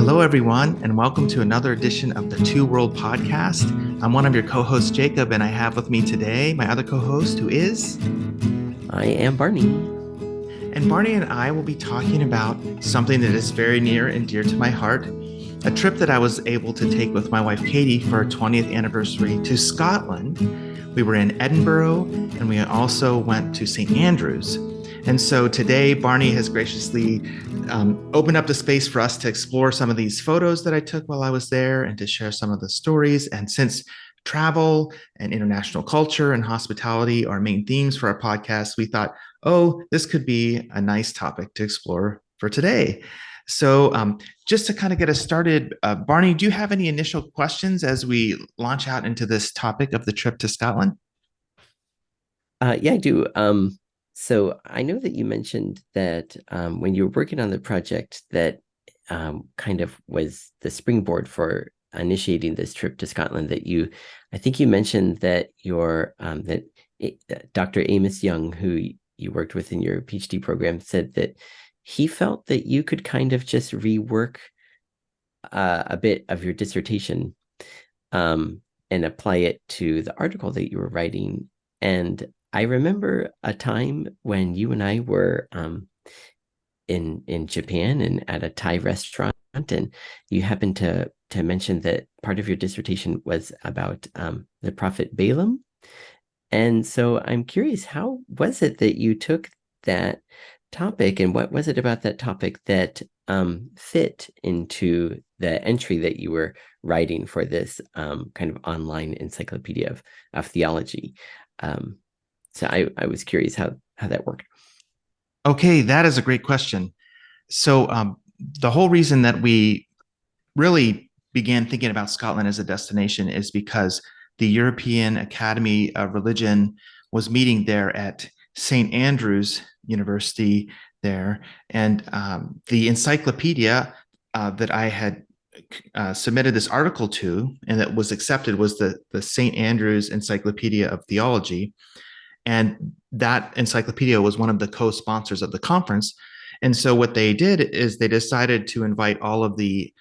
Hello, everyone, and welcome to another edition of the Two World Podcast. I'm one of your co hosts, Jacob, and I have with me today my other co host, who is. I am Barney. And Barney and I will be talking about something that is very near and dear to my heart, a trip that I was able to take with my wife, Katie, for our 20th anniversary to Scotland. We were in Edinburgh, and we also went to St. Andrews. And so today, Barney has graciously opened up the space for us to explore some of these photos that I took while I was there and to share some of the stories. And since travel and international culture and hospitality are main themes for our podcast, we thought, oh, this could be a nice topic to explore for today. So, just to kind of get us started, Barney, do you have any initial questions as we launch out into this topic of the trip to Scotland? Yeah, I do. So I know that you mentioned that when you were working on the project, that kind of was the springboard for initiating this trip to Scotland. I think you mentioned that Dr. Amos Young, who you worked with in your PhD program, said that he felt that you could kind of just rework a bit of your dissertation and apply it to the article that you were writing. And I remember a time when you and I were in Japan and at a Thai restaurant, and you happened to mention that part of your dissertation was about the prophet Balaam. And so I'm curious, how was it that you took that topic, and what was it about that topic that fit into the entry that you were writing for this kind of online encyclopedia of theology? So I was curious how that worked. Okay, that is a great question. So, the whole reason that we really began thinking about Scotland as a destination is because the European Academy of Religion was meeting there at St. Andrews University there. And the encyclopedia that I had submitted this article to and that was accepted was the St. Andrews Encyclopedia of Theology. And that encyclopedia was one of the co-sponsors of the conference. And so what they did is they decided to invite all of the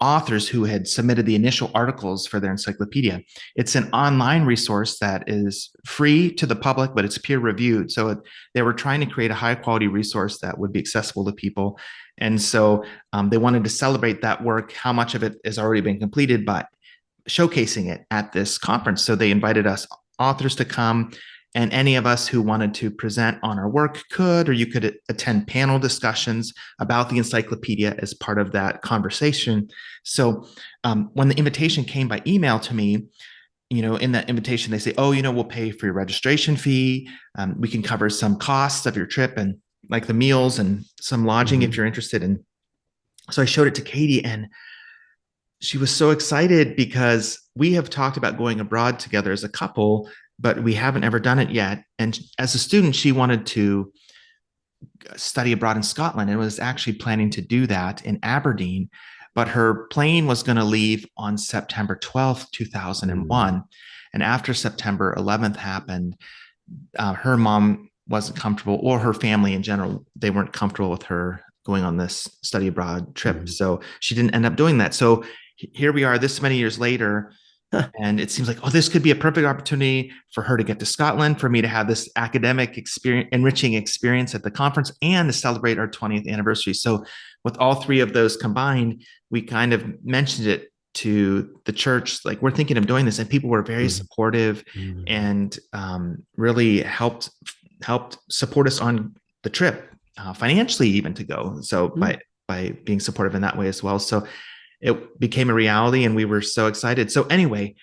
authors who had submitted the initial articles for their encyclopedia. It's an online resource that is free to the public, but it's peer reviewed. So they were trying to create a high quality resource that would be accessible to people. And so they wanted to celebrate that work, how much of it has already been completed, but showcasing it at this conference. So they invited us authors to come, and any of us who wanted to present on our work could, or you could attend panel discussions about the encyclopedia as part of that conversation. So when the invitation came by email to me, in that invitation, they say, oh, we'll pay for your registration fee. We can cover some costs of your trip and like the meals and some lodging if you're interested in. So I showed it to Katie, and she was so excited because we have talked about going abroad together as a couple, but we haven't ever done it yet. And as a student, she wanted to study abroad in Scotland and was actually planning to do that in Aberdeen. But her plane was going to leave on September 12th, 2001. And after September 11th happened, her mom wasn't comfortable, or her family in general, they weren't comfortable with her going on this study abroad trip. So she didn't end up doing that. So here we are this many years later. And it seems like, oh, this could be a perfect opportunity for her to get to Scotland, for me to have this academic experience, enriching experience at the conference, and to celebrate our 20th anniversary. So with all three of those combined, we kind of mentioned it to the church, like we're thinking of doing this, and people were very supportive and really helped support us on the trip, financially even to go. So by being supportive in that way as well. So it became a reality, and we were so excited. So anyway,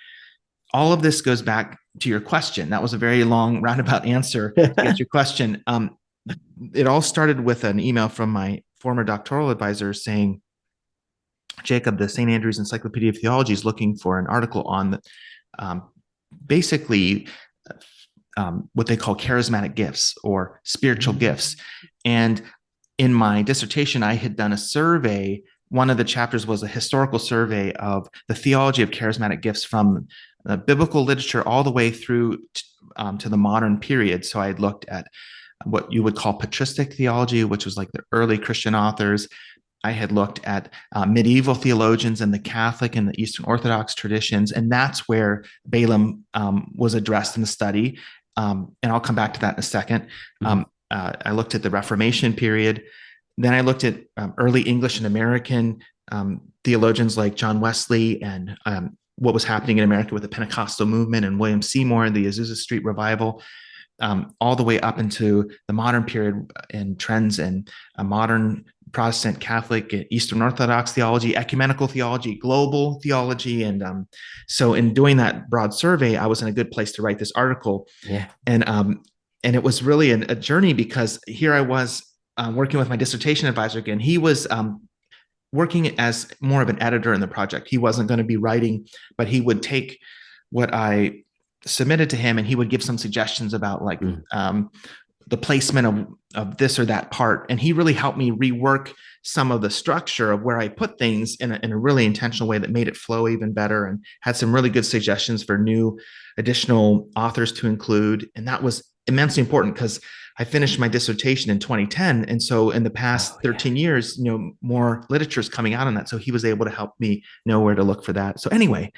all of this goes back to your question. That was a very long roundabout answer to answer your question. It all started with an email from my former doctoral advisor saying, Jacob, the St. Andrews Encyclopedia of Theology is looking for an article on basically what they call charismatic gifts or spiritual gifts. And in my dissertation, I had done a survey. One of the chapters was a historical survey of the theology of charismatic gifts from the biblical literature all the way through to the modern period. So I looked at what you would call patristic theology, which was like the early Christian authors, I had looked at medieval theologians and the Catholic and the Eastern Orthodox traditions, and that's where Balaam was addressed in the study. And I'll come back to that in a second. Mhm. I looked at the Reformation period. Then I looked at early English and American theologians like John Wesley and what was happening in America with the Pentecostal movement and William Seymour and the Azusa Street Revival, all the way up into the modern period and trends in modern Protestant, Catholic, Eastern Orthodox theology, ecumenical theology, global theology. And so in doing that broad survey, I was in a good place to write this article. Yeah. And it was really a journey because here I was working with my dissertation advisor again. He was working as more of an editor in the project. He wasn't going to be writing, but he would take what I submitted to him and he would give some suggestions about like the placement of this or that part. And he really helped me rework some of the structure of where I put things in a really intentional way that made it flow even better and had some really good suggestions for new additional authors to include. And that was immensely important because I finished my dissertation in 2010. And so in the past 13 years, more literature is coming out on that. So he was able to help me know where to look for that. So anyway,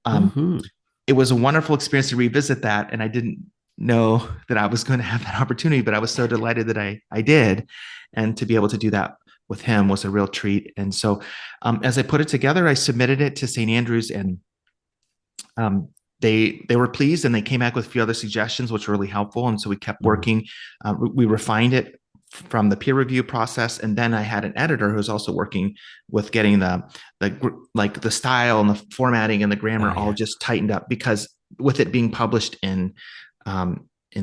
Mm-hmm. it was a wonderful experience to revisit that. And I didn't know that I was going to have that opportunity, but I was so delighted that I did. And to be able to do that with him was a real treat. And so as I put it together, I submitted it to St. Andrews and they were pleased and they came back with a few other suggestions, which were really helpful. And so we kept working. We refined it from the peer review process. And then I had an editor who was also working with getting the style and the formatting and the grammar all just tightened up because with it being published in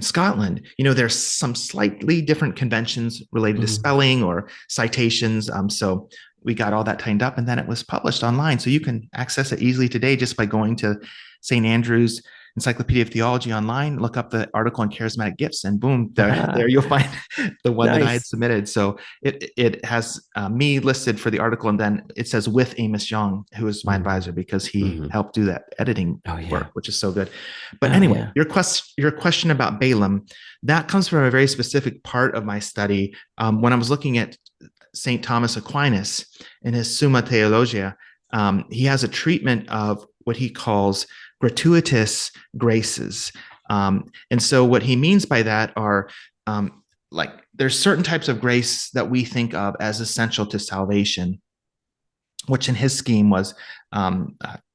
Scotland, there's some slightly different conventions related to spelling or citations. So we got all that tightened up and then it was published online. So you can access it easily today just by going to St. Andrew's Encyclopedia of Theology online, look up the article on charismatic gifts, and boom, there you'll find the one that I had submitted. So it has me listed for the article, and then it says with Amos Young, who is my advisor because he helped do that editing work, which is so good. But anyway, your question about Balaam, that comes from a very specific part of my study. When I was looking at St. Thomas Aquinas in his Summa Theologia, he has a treatment of what he calls gratuitous graces. And so what he means by that are like there's certain types of grace that we think of as essential to salvation, which in his scheme was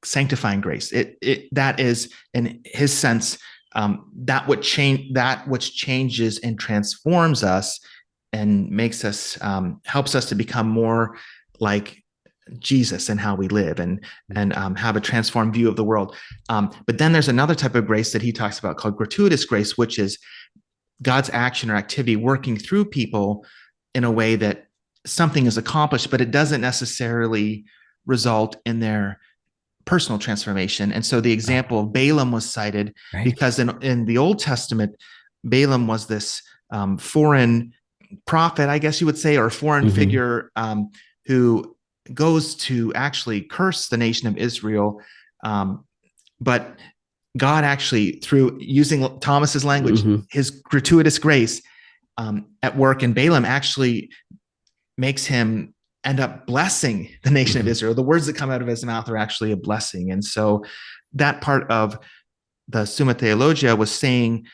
sanctifying grace. That is, in his sense, that which changes and transforms us and makes us helps us to become more like Jesus and how we live and have a transformed view of the world. But then there's another type of grace that he talks about called gratuitous grace, which is God's action or activity working through people in a way that something is accomplished, but it doesn't necessarily result in their personal transformation. And so the example of Balaam was cited because in the Old Testament, Balaam was this foreign prophet, I guess you would say, or foreign figure who goes to actually curse the nation of Israel. But God actually, through using Thomas's language, his gratuitous grace at work in Balaam actually makes him end up blessing the nation of Israel. The words that come out of his mouth are actually a blessing. And so that part of the Summa Theologia was saying,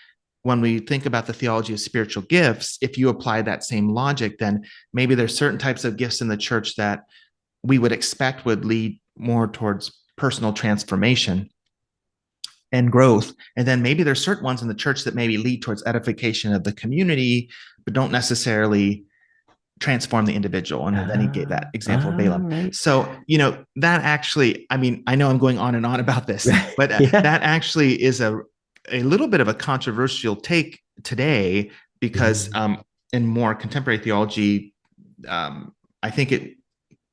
when we think about the theology of spiritual gifts, if you apply that same logic, then maybe there's certain types of gifts in the church that we would expect would lead more towards personal transformation and growth. And then maybe there's certain ones in the church that maybe lead towards edification of the community, but don't necessarily transform the individual. And then he gave that example of Balaam. Right. So, that actually, I mean, I know I'm going on and on about this, but that actually is a little bit of a controversial take today because in more contemporary theology, I think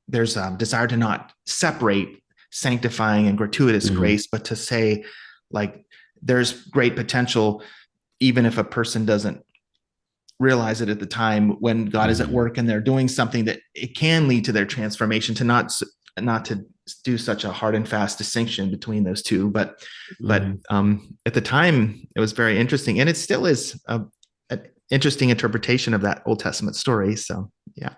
there's a desire to not separate sanctifying and gratuitous grace, but to say like there's great potential, even if a person doesn't realize it at the time when God is at work and they're doing something, that it can lead to their transformation, to not to do such a hard and fast distinction between those two. But at the time it was very interesting, and it still is an interesting interpretation of that Old Testament story. So Yeah.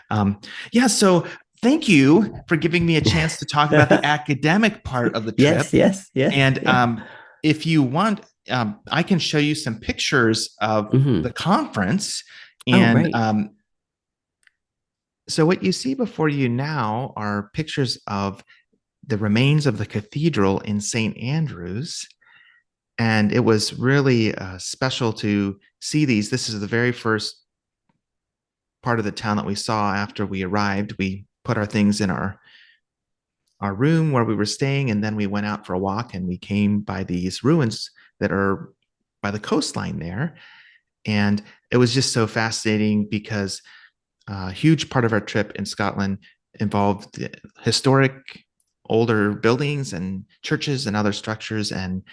Um, yeah. So thank you for giving me a chance to talk about the academic part of the trip. Yes, yes, yes, And yeah. if you want, I can show you some pictures of the Hmm. conference. Oh, And right. so what you see before you now are pictures of the remains of the cathedral in St. Andrews. And it was really special to see these. This is the very first part of the town that we saw after we arrived. We put our things in our room where we were staying, and then we went out for a walk and we came by these ruins that are by the coastline there. And it was just so fascinating because a huge part of our trip in Scotland involved historic older buildings and churches and other structures. And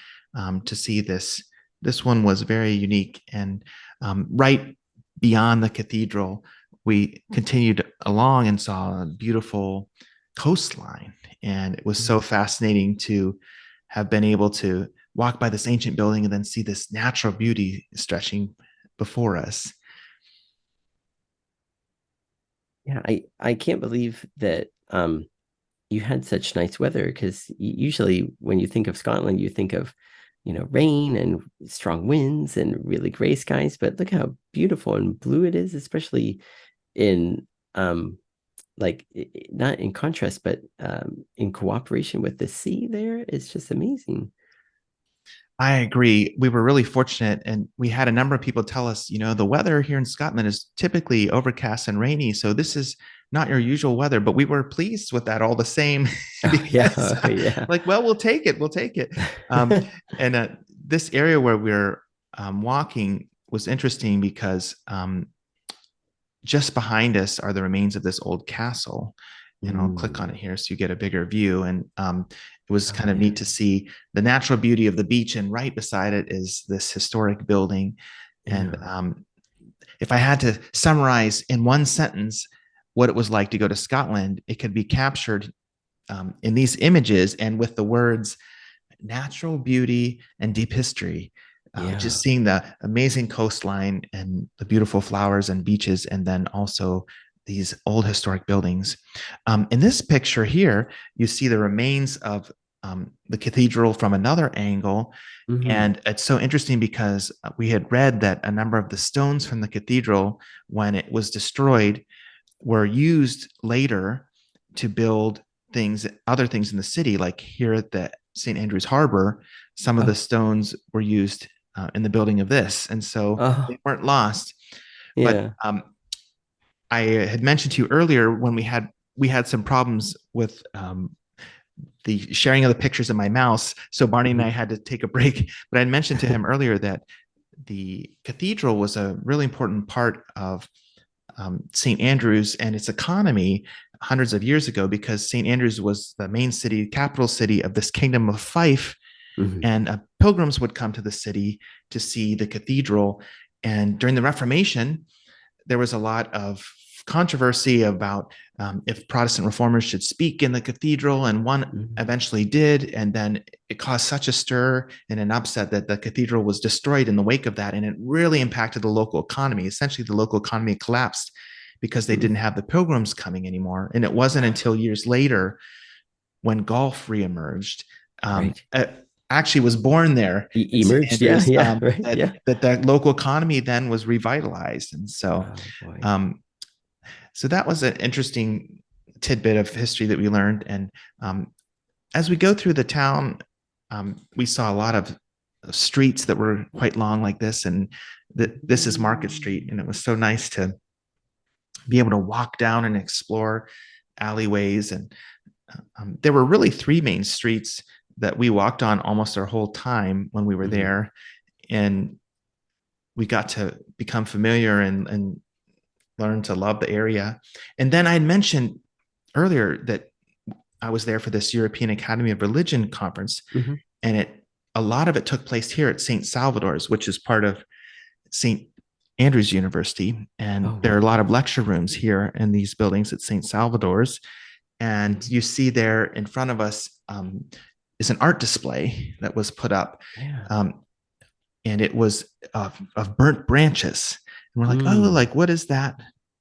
to see this one was very unique. And right beyond the cathedral, we continued along and saw a beautiful coastline. And it was so fascinating to have been able to walk by this ancient building and then see this natural beauty stretching before us. Yeah, I can't believe that you had such nice weather because usually when you think of Scotland, you think of, rain and strong winds and really gray skies. But look how beautiful and blue it is, especially in like not in contrast, but in cooperation with the sea there. It's just amazing. I agree. We were really fortunate, and we had a number of people tell us, the weather here in Scotland is typically overcast and rainy. So this is not your usual weather, but we were pleased with that all the same Oh because, yeah, yeah. like, well, we'll take it. We'll take it. Um, and this area where we're walking was interesting because just behind us are the remains of this old castle. And I'll click on Mm. it here so you get a bigger view. And it was Oh kind of yeah. neat to see the natural beauty of the beach. And right beside it is this historic building. And Yeah. if I had to summarize in one sentence what it was like to go to Scotland, it could be captured in these images and with the words natural beauty and deep history. Just Yeah. seeing the amazing coastline and the beautiful flowers and beaches, and then also these old historic buildings. In this picture here, you see the remains of the cathedral from another angle. Hmm. And it's so interesting because we had read that a number of the stones from the cathedral, when it was destroyed, were used later to build other things in the city, like here at the St. Andrews Harbor. Some of the Oh. stones were used in the building of this, and so they Oh. weren't lost. But Yeah. I had mentioned to you earlier when we had some problems with the sharing of the pictures of my mouse, so Barney and I Hmm. had to take a break. But I mentioned to him earlier that the cathedral was a really important part of St. Andrews and its economy hundreds of years ago, because St. Andrews was the main city, capital city of this kingdom of Fife. Hmm. And pilgrims would come to the city to see the cathedral. And during the Reformation, there was a lot of controversy about if Protestant reformers should speak in the cathedral, and one Hmm. eventually did. And then it caused such a stir and an upset that the cathedral was destroyed in the wake of that. And it really impacted the local economy. Essentially, the local economy collapsed because they didn't have the pilgrims coming anymore. And it wasn't until years later when golf reemerged. Right. Actually was born there at St. Emerged. Yeah. Andrews, Yeah. Right. that Yeah. that local economy then was revitalized. And so Oh boy. um, so that was an interesting tidbit of history that we learned. And as we go through the town, we saw a lot of streets that were quite long like this. And this is Market Street. And it was so nice to be able to walk down and explore alleyways. And there were really three main streets that we walked on almost our whole time when we were Hmm. there. And we got to become familiar and learn to love the area. And then I had mentioned earlier that I was there for this European Academy of Religion conference, Hmm. and a lot of it took place here at St. Salvador's, which is part of St. Andrews University. And Oh there are a wow. lot of lecture rooms here in these buildings at St. Salvador's. And you see there in front of us is an art display that was put up. Yeah. Um, and it was of burnt branches. And we're like, oh, Mm. like, what is that?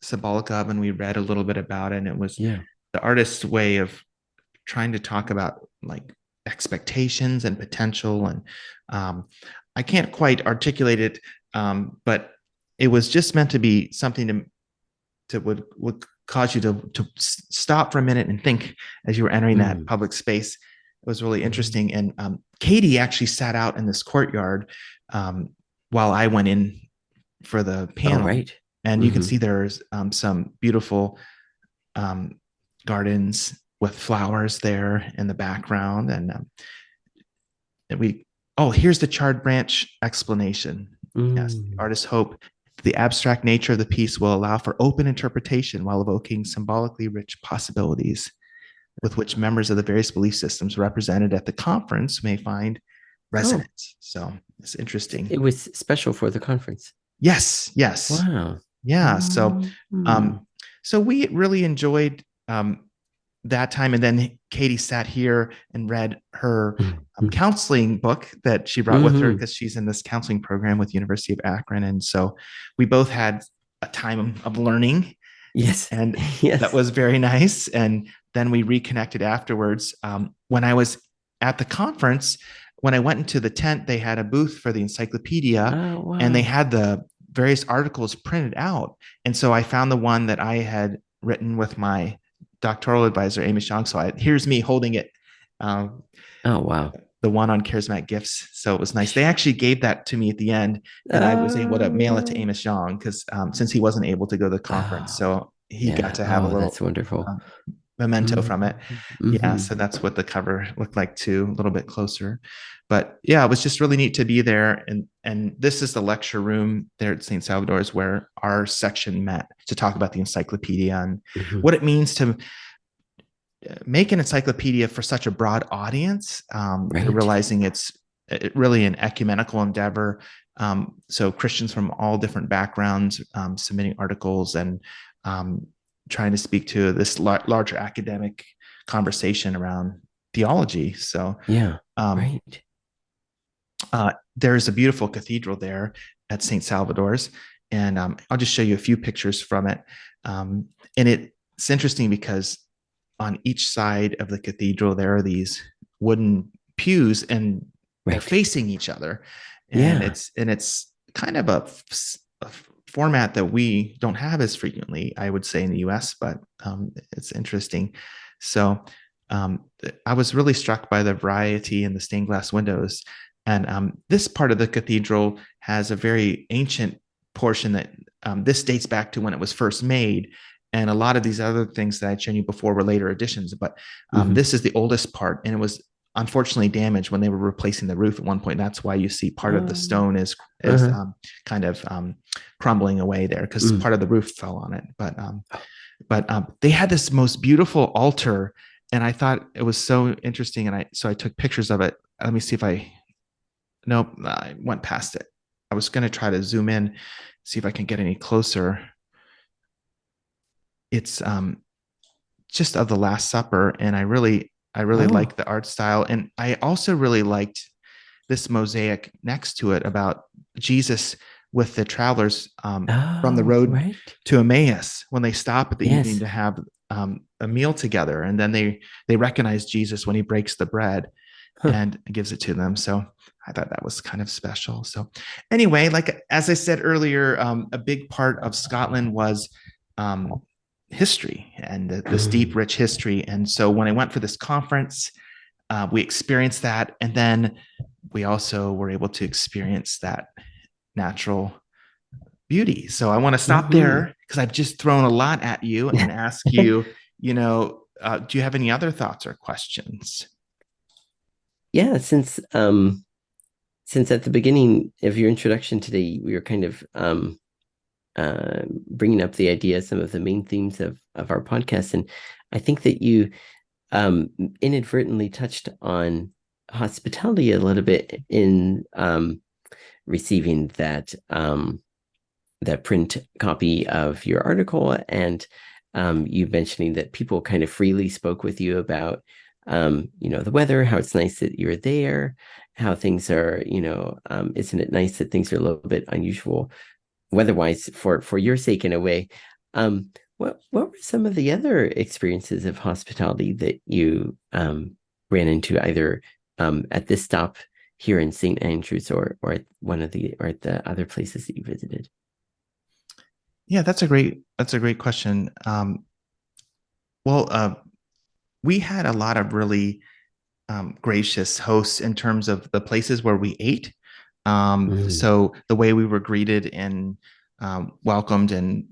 symbolic of, and we read a little bit about it. And it was Yeah. the artist's way of trying to talk about like expectations and potential. And um, I can't quite articulate it, but it was just meant to be something to would cause you to stop for a minute and think as you were entering that Mm. public space. It was really Mhm. interesting. And Katie actually sat out in this courtyard um, while I went in for the Oh, panel. right. And you can Hmm. see there's some beautiful um, gardens with flowers there in the background. And we, oh, here's the charred branch explanation. Yes, the Mm. artists hope the abstract nature of the piece will allow for open interpretation while evoking symbolically rich possibilities with which members of the various belief systems represented at the conference may find Oh, resonance. So it's interesting. it was special for the conference. Yes, yes. Wow. Yeah. Mm. So we really enjoyed that time. And then Katie sat here and read her Mhm. counseling book that she brought with her Mhm. because she's in this counseling program with University of Akron. And so we both had a time of learning, Yes. and that Yes. was very nice. And then we reconnected afterwards. When I was at the conference, when I went into the tent, they had a booth for the encyclopedia, Oh, and they wow. had the various articles printed out. And so I found the one that I had written with my doctoral advisor, Amy Shong. So here's me holding it, um, Oh, wow. the one on charismatic gifts. So it was nice. They actually gave that to me at the end, and I was able to mail it to Oh, Amos Young because since he wasn't able to go to the conference, oh, so he got yeah. to have a Oh, that's little wonderful. um, memento from it. Yeah, Mm-hmm. so that's what the cover looked like too, a little bit closer. But yeah, it was just really neat to be there. And this is the lecture room there at St. Salvador's where our section met to talk about the encyclopedia and Hmm. what it means to make an encyclopedia for such a broad audience. They're Right. realizing it's really an ecumenical endeavor. So Christians from all different backgrounds submitting articles and um, trying to speak to this larger academic conversation around theology. So Yeah. um, Right. there's a beautiful cathedral there at St. Salvador's, and I'll just show you a few pictures from it. Um, and it's interesting because on each side of the cathedral there are these wooden pews, and they're Right. facing each other, and Yeah. it's kind of a format that we don't have as frequently, I would say, in the US, but it's interesting. So um, I was really struck by the variety in the stained glass windows. And this part of the cathedral has a very ancient portion that this dates back to when it was first made. And a lot of these other things that I'd shown you before were later additions. But Hmm. this is the oldest part, and it was unfortunately damaged when they were replacing the roof at one point. That's why you see part of the stone is Uh-huh. kind of crumbling away there because Mm. part of the roof fell on it. But they had this most beautiful altar, and I thought it was so interesting. And I took pictures of it. Let me see if I nope, I went past it. I was going to try to zoom in, see if I can get any closer. It's just of the Last Supper, and I really Oh. liked the art style, and I also really liked this mosaic next to it about Jesus with the travelers from the Oh, road right. to Emmaus when they stop at the evening Yes. to have a meal together, and then they recognize Jesus when he breaks the bread Huh. and gives it to them. So I thought that was kind of special. So anyway, like as I said earlier, a big part of Scotland was um, history and this deep, Mm. rich history. And so when I went for this conference, we experienced that, and then we also were able to experience that natural beauty. So I want to stop Hmm. there because I've just thrown a lot at you and ask you, do you have any other thoughts or questions? Yeah, since at the beginning of your introduction today, we were kind of bringing up the idea, some of the main themes of our podcast, and I think that you um, inadvertently touched on hospitality a little bit in receiving that print copy of your article, and you mentioning that people kind of freely spoke with you about the weather, how it's nice that you're there, how things are, isn't it nice that things are a little bit unusual weather-wise for your sake in a way. What were some of the other experiences of hospitality that you ran into either at this stop here in St. Andrews or at at the other places that you visited? Yeah, that's a great question. Well, we had a lot of really gracious hosts in terms of the places where we ate. Mm, So the way we were greeted and welcomed, and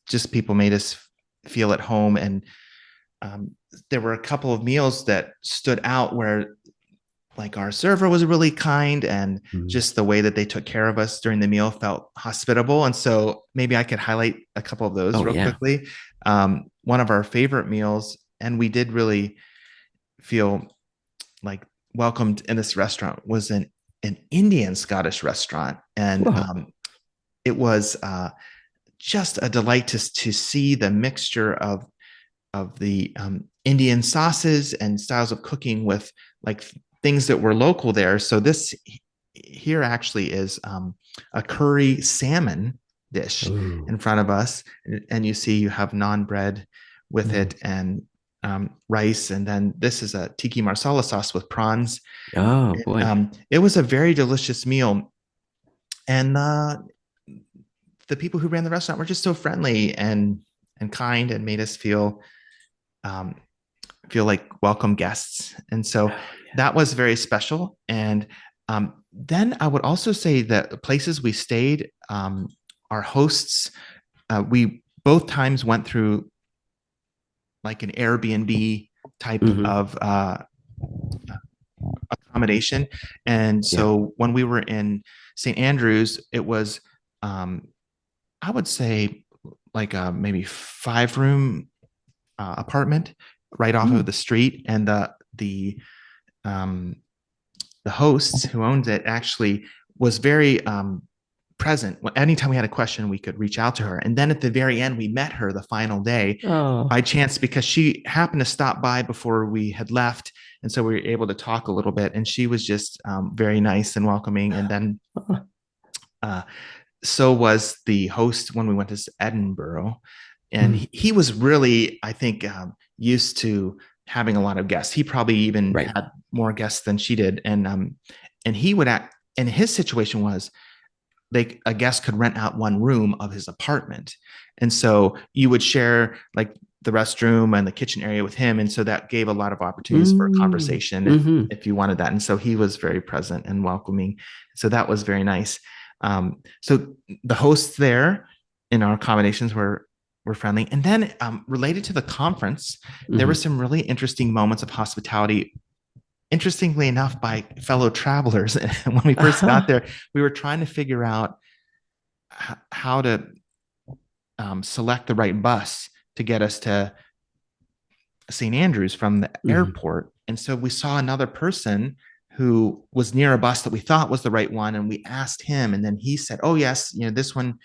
just people made us feel at home. And um, there were a couple of meals that stood out where, like, our server was really kind, and mm. just the way that they took care of us during the meal felt hospitable. And so maybe I could highlight a couple of those Oh real yeah. quickly. One of our favorite meals, and we did really feel like welcomed in this restaurant, was an Indian Scottish restaurant, and Whoa. it was just a delight to see the mixture of the Indian sauces and styles of cooking with, like, things that were local there. So this here actually is a curry salmon dish Ooh. in front of us, and you see you have naan bread with Mm. it, and rice, and then this is a tiki marsala sauce with prawns. Oh boy. It was a very delicious meal, and the people who ran the restaurant were just so friendly and kind, and made us um, feel like welcome guests. And so Oh yeah. that was very special. And then I would also say that the places we stayed, our hosts, we both times went through like an Airbnb type Hmm. of accommodation. And Yeah. so when we were in St. Andrews, it was, um, I would say, like a maybe 5 room apartment right off of Mm. the street. And um, the host who owns it actually was very present. Anytime we had a question, we could reach out to her. And then at the very end, we met her the final day Oh. by chance, because she happened to stop by before we had left. And so we were able to talk a little bit. And she was just very nice and welcoming. And then Oh. uh, so was the host when we went to Edinburgh. And Mm. he was really, I think, used to having a lot of guests. He probably even Right. had more guests than she did. And he would act, and his situation was, a guest could rent out one room of his apartment. And so you would share, like, the restroom and the kitchen area with him. And so that gave a lot of opportunities for Mm. conversation Hmm. if you wanted that. And so he was very present and welcoming. So that was very nice. So the hosts there in our accommodations were friendly. And then related to the conference, there were Hmm. some really interesting moments of hospitality, interestingly enough, by fellow travelers. And when we first got Uh-huh. there, we were trying to figure out how to select the right bus to get us to St. Andrews from the Hmm. airport. And so we saw another person who was near a bus that we thought was the right one. And we asked him, and then he said, "Oh, yes, this one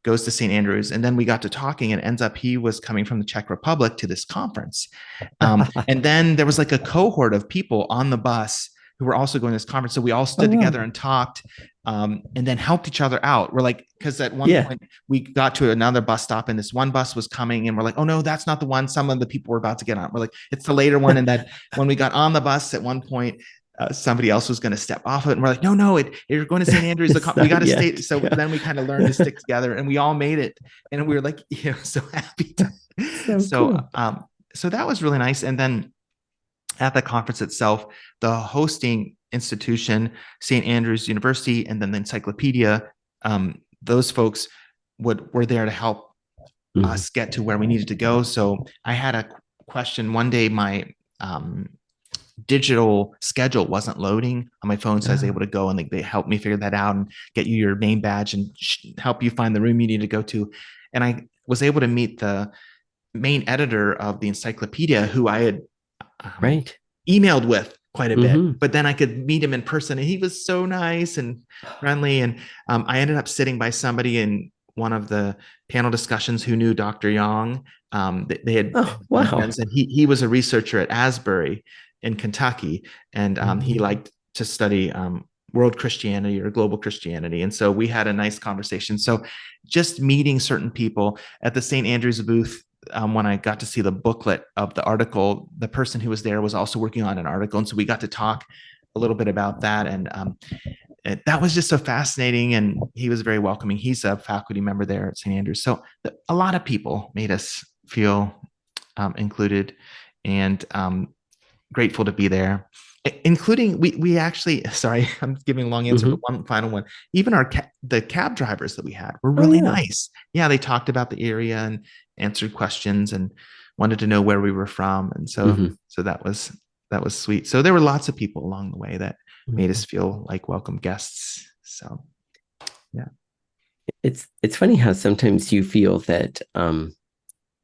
goes to St. Andrews." And then we got to talking, and it ends up he was coming from the Czech Republic to this conference. And then there was like a cohort of people on the bus who were also going to this conference. So we all Oh stood wow. together and talked, and then helped each other out. We're like, because at one Yeah. point we got to another bus stop, and this one bus was coming, and we're like, "Oh no, that's not the one." Some of the people were about to get on. We're like, "It's the later one." And then when we got on the bus at one point, somebody else was going to step off of it, and we're like, "No, no, you're going to St. Andrews. It's We not got to stay." yet. So Yeah. then we kind of learned to stick together, and we all made it, and we were like, so happy. So So cool. so that was really nice. And then at the conference itself, the hosting institution, St. Andrews University, and then the encyclopedia, those folks were there to help Hmm. us get to where we needed to go. So I had a question one day. My um, digital schedule wasn't loading on my phone, so I was able Ah, to go, and they helped me figure that out and get you your name badge and help you find the room you need to go to. And I was able to meet the main editor of the encyclopedia, who I had um, right. emailed with quite a bit, Hmm. but then I could meet him in person, and he was so nice and friendly. And I ended up sitting by somebody in one of the panel discussions who knew Dr. Young. They had Oh been wow. friends, and he was a researcher at Asbury in Kentucky, and he Mm. liked to study world Christianity or global Christianity. And so we had a nice conversation. So just meeting certain people at the St. Andrew's booth, when I got to see the booklet of the article, the person who was there was also working on an article. And so we got to talk a little bit about that. And that was just so fascinating. And he was very welcoming. He's a faculty member there at St. Andrews. So a lot of people made us feel included and grateful to be there, including we actually, sorry, I'm giving a long answer, but one final one. Even the cab drivers that we had were Oh really yeah. nice. Yeah, they talked about the area and answered questions and wanted to know where we were from. And so that was sweet. So there were lots of people along the way that made us feel like welcome guests. So yeah. It's funny how sometimes you feel that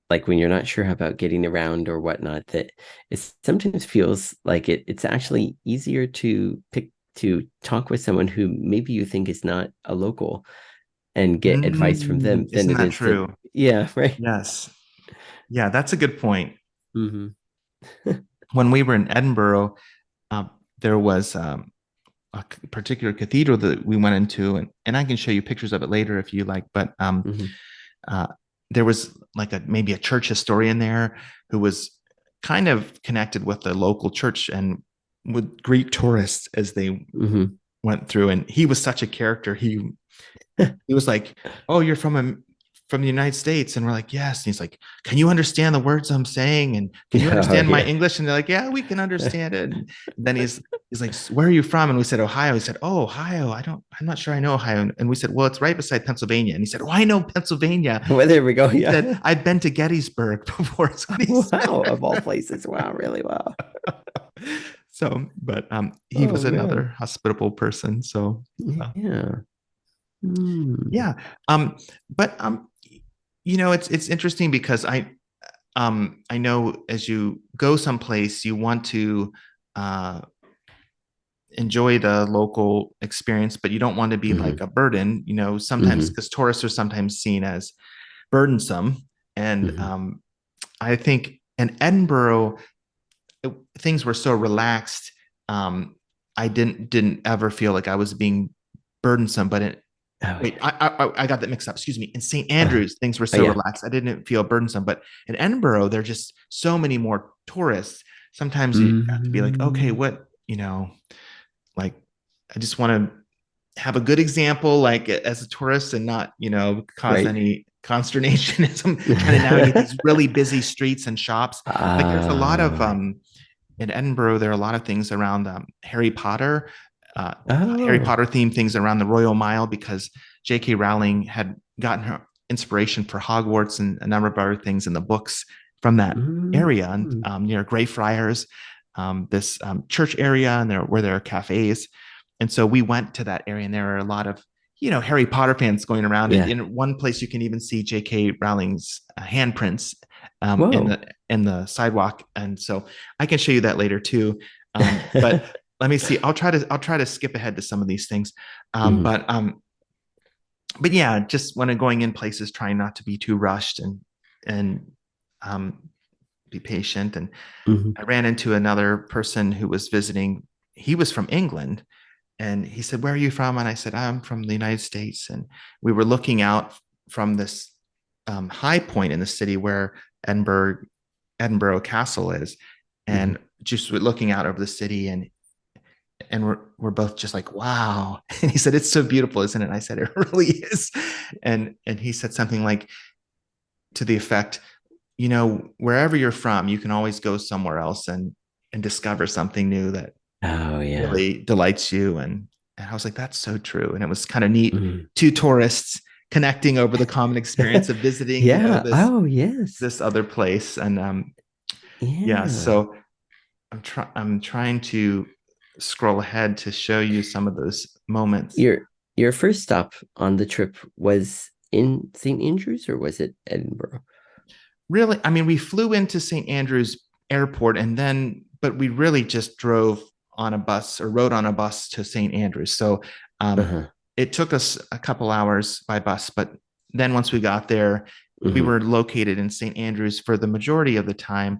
like when you're not sure about getting around or whatnot, that it sometimes feels like it's actually easier to talk with someone who maybe you think is not a local and get advice from them than Isn't it that is to, true? yeah, right. Yes. Yeah, that's a good point. Mm-hmm. When we were in Edinburgh, there was a particular cathedral that we went into, and I can show you pictures of it later if you like. But Mm-hmm. uh, there was like maybe a church historian there who was kind of connected with the local church and would greet tourists as they Mm-hmm. went through. And he was such a character. He was like, "Oh, you're from the United States," and we're like, "Yes." And he's like, "Can you understand the words I'm saying? And can you Oh understand my yeah. English?" And they're like, "Yeah, we can understand it." And then he's like, "Where are you from?" And we said, "Ohio." He said, "Oh, Ohio. I'm not sure I know Ohio." And we said, "Well, it's right beside Pennsylvania." And he said, "Oh, I know Pennsylvania." Well, there we go. He said, Yeah. "I've been to Gettysburg before." Is what he Wow, said. of all places. Wow, really wow. So, but he Oh was man. another hospitable person. So, Yeah. Mm. yeah. But it's interesting because I know as you go someplace, you want to uh, enjoy the local experience, but you don't want to be Mm-hmm. like a burden. Sometimes Mm-hmm. because tourists are sometimes seen as burdensome, and Mm-hmm. I think in Edinburgh things were so relaxed. I didn't ever feel like I was being burdensome, but Oh wait, yeah. I got that mixed up. Excuse me. In St. Uh, Andrews, things were oh so yeah. relaxed. I didn't feel burdensome. But in Edinburgh, there are just so many more tourists. Sometimes you have to be like, okay, Mm. like, I just want to have a good example, like as a tourist, and not, cause Right. any consternation as I'm trying to navigate these really busy streets and shops. Like there's a lot of Ah. in Edinburgh, there are a lot of things around Harry Potter, uh, Harry Oh. Potter themed things around the Royal Mile because J.K. Rowling had gotten her inspiration for Hogwarts and a number of other things in the books from that Mm. area and near Greyfriars, this church area, and where there are cafes. And so we went to that area, and there are a lot of Harry Potter fans going around. Yeah. In one place, you can even see J.K. Rowling's handprints in Whoa. the sidewalk, and so I can show you that later too. But let me see. I'll try to skip ahead to some of these things. Um, Mhm. but um, but yeah, just when I'm going in places, trying not to be too rushed and um, be patient. And Mhm. I ran into another person who was visiting. He was from England, and he said, "Where are you from?" And I said, "I'm from the United States." And we were looking out from this high point in the city where Edinburgh Castle is, and Mhm. just looking out over the city, and we're both just like, wow. And he said, "It's so beautiful, isn't it?" And I said, "It really is." And he said something like to the effect, wherever you're from, you can always go somewhere else and discover something new that Oh yeah. really delights you. And I was like, that's so true. And it was kind of neat. Mhm. Two tourists connecting over the common experience of visiting, Yeah. this Oh yes. this other place. And yeah, Yeah. so I'm trying to scroll ahead to show you some of those moments. Your first stop on the trip was in St. Andrews or was it Edinburgh? Really, I mean, we flew into St. Andrews Airport, but we really just drove on a bus or rode on a bus to St. Andrews. So Uh-huh. it took us a couple hours by bus, but then once we got there, we Hmm. were located in St. Andrews for the majority of the time.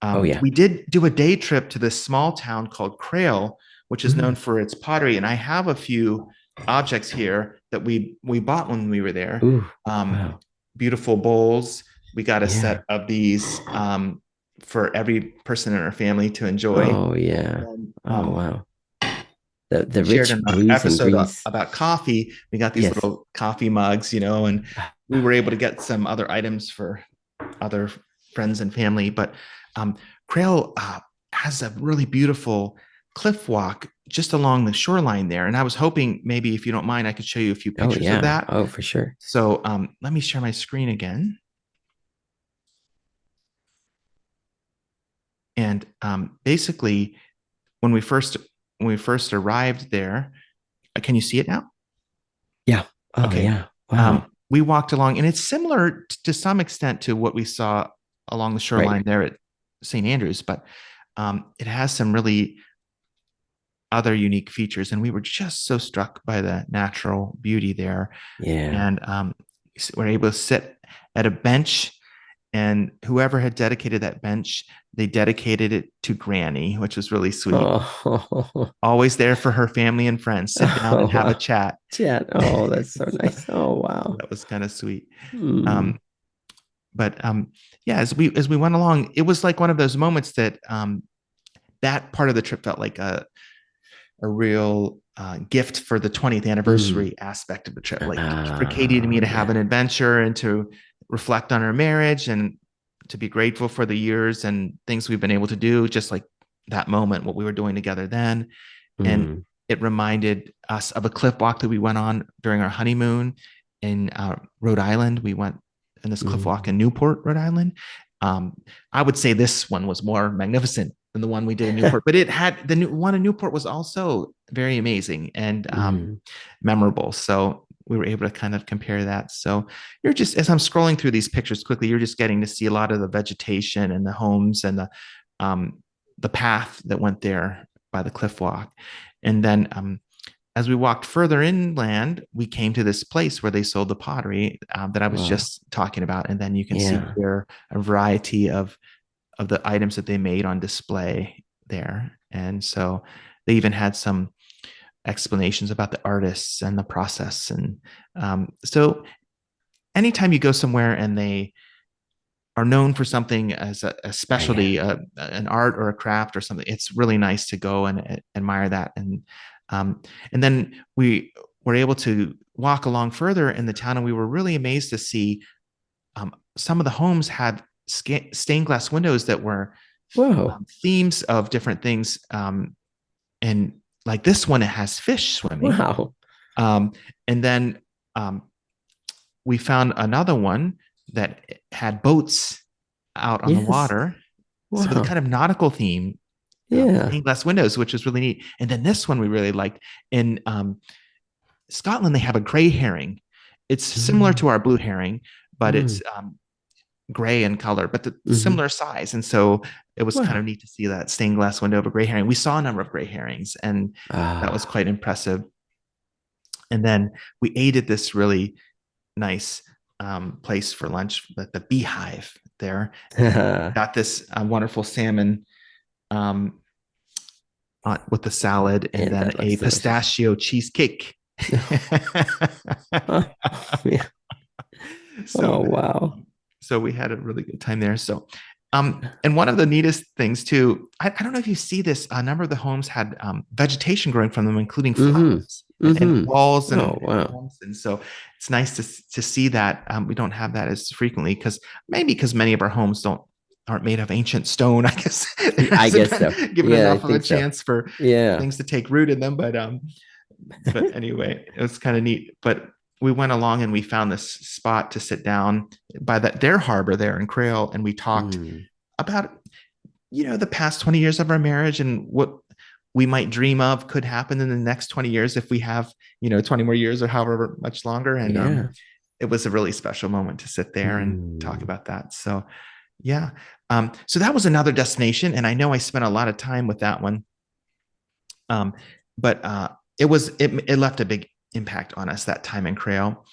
Oh yeah. We did do a day trip to this small town called Crail, which is known Mm. for its pottery. And I have a few objects here that we bought when we were there. Ooh, Um, wow. Beautiful bowls. We got a Yeah. set of these for every person in our family to enjoy. Oh, yeah. And Oh, wow. The we shared rich an blues and episode greens. about coffee. We got these Yes. little coffee mugs, and we were able to get some other items for other friends and family. But um, Crail has a really beautiful cliff walk just along the shoreline there. And I was hoping maybe, if you don't mind, I could show you a few Oh, pictures of yeah. that. Oh, for sure. So let me share my screen again. And basically, when we first arrived there, can you see it now? Yeah. Oh, Okay. yeah. Wow. We walked along, and it's similar to some extent to what we saw along the Right. shoreline there at St. Andrews, but it has some really other unique features. And we were just so struck by the natural beauty there. Yeah. And we're able to sit at a bench, and whoever had dedicated that bench, they dedicated it to Granny, which was really sweet. Oh, Always there for her family and friends. Sit down oh, and have a wow. chat. Chat. Oh, that's so So nice. Oh, wow. that was kind of sweet. Hmm. Um, but yeah, as we went along, it was like one of those moments that that part of the trip felt like a real gift for the 20th Mm. anniversary aspect of the trip. Like for Katie and me Ah, to have yeah. an adventure and to reflect on our marriage and to be grateful for the years and things we've been able to do, just like that moment, what we were doing together then. And Mm. it reminded us of a cliff walk that we went on during our honeymoon in Rhode Island. We went in this cliff walk Mm. in Newport, Rhode Island. Um, I would say this one was more magnificent than the one we did in Newport, but it had the new one in Newport was also very amazing and Mm. memorable. So we were able to kind of compare that. So you're just, as I'm scrolling through these pictures quickly, you're just getting to see a lot of the vegetation and the homes and the path that went there by the cliff walk. And then as we walked further inland, we came to this place where they sold the pottery that I was Wow. just talking about. And then you can see Yeah. there a variety of the items that they made on display there. And so they even had some explanations about the artists and the process. And so anytime you go somewhere and they are known for something as a Yeah. specialty, an art or a craft or something, it's really nice to go and admire that. Um, and then we were able to walk along further in the town, and we were really amazed to see some of the homes had stained glass windows that were Whoa. themes of different things. And like this one, it has fish swimming. Wow. Um, and then um, we found another one that had boats out on the Yes. water. So with a kind Wow. of nautical theme, Yeah. stained glass windows, which was really neat. And then this one we really liked. In Scotland, they have a gray herring. It's similar Mm. to our blue herring, but Mm. it's gray in color, but the Mm-hmm. similar size. And so it was kind of Wow. neat to see that stained glass window of a gray herring. We saw a number of gray herrings, and that was Ah. quite impressive. And then we ate at this really nice place for lunch, the Beehive there, and got this wonderful salmon um, with the salad, and Man, then that a looks delicious. pistachio cheesecake. Oh, yeah. so Oh, wow. so we had a really good time there. So and one of the neatest things too, I don't know if you see this, a number of the homes had vegetation growing from them, including Mm-hmm. flowers and Mm-hmm. walls Oh, and wow. homes. And so it's nice to see that. We don't have that as frequently because maybe because many of our homes aren't made of ancient stone. I guess there I hasn't guess so. been given Yeah, I enough of a think so. chance for Yeah. things to take root in them. But anyway, it was kind of neat. But we went along and we found this spot to sit down by their harbor there in Crail, and we talked Mm. about the past 20 years of our marriage and what we might dream of could happen in the next 20 years if we have 20 more years or however much longer. And Yeah. it was a really special moment to sit there and talk Mm. about that. So yeah. So that was another destination, and I know I spent a lot of time with that one. But it left a big impact on us that time in Crail.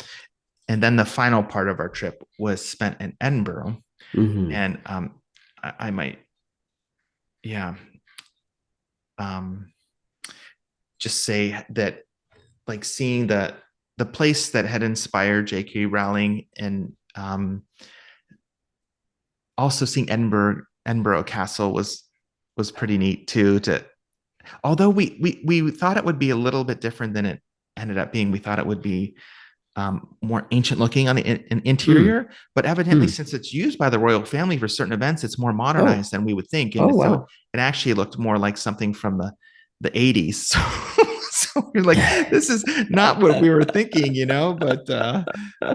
And then the final part of our trip was spent in Edinburgh. Mm-hmm. And I might, yeah. Um, just say that, like, seeing the place that had inspired J.K. Rowling, and also seeing Edinburgh Castle was pretty neat too. To Although we thought it would be a little bit different than it ended up being. We thought it would be more ancient looking on the Mm, interior, but evidently, mm. since it's used by the royal family for certain events, it's more Oh, modernized than we would think, oh and so wow. it actually looked more like something from the 80s. So, so we're like, this is not what we were thinking, but